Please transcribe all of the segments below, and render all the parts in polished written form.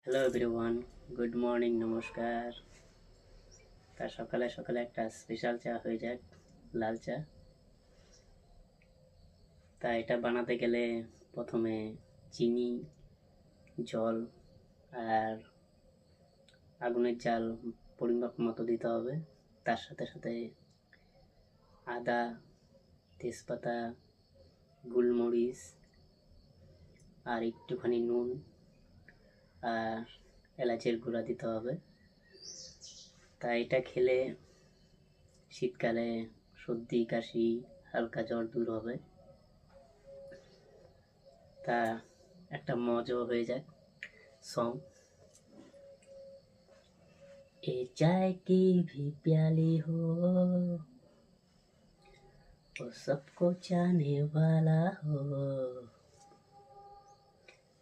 Hello everyone, good morning, নমস্কার। তা সকালে সকালে একটা স্পেশাল চা হয়ে যাক, লাল চা। তা এটা বানাতে গেলে প্রথমে চিনি, জল আর আগুনের জাল পরিমাপ মতো দিতে হবে। তার সাথে সাথে আদা, তেজপাতা, গোলমরিচ আর একটুখানি নুন আর এলাচের গুঁড়া দিতে হবে। তা এটা খেলে শীতকালে সর্দি কাশি হালকা জ্বর দূর হবে। তা একটা মজাও হয়ে যায় सॉन्ग। ए चाय की भी प्याली हो, वो सबको चाहने वाला हो,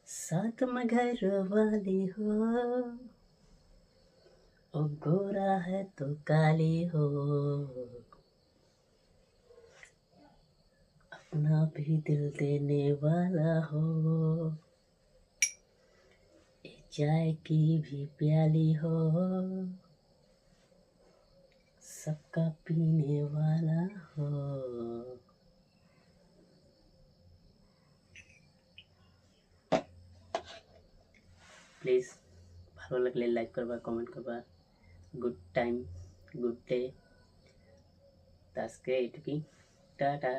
साथ में घर वाली हो, ओ गोरा है तो काली हो, अपना भी दिल देने वाला हो, चाय की भी प्याली हो, सबका पीने वाला हो। প্লিজ ভালো লাগলে লাইক করবা, কমেন্ট করবা। Good time, good day. আজকে এটুকুই, টাটা।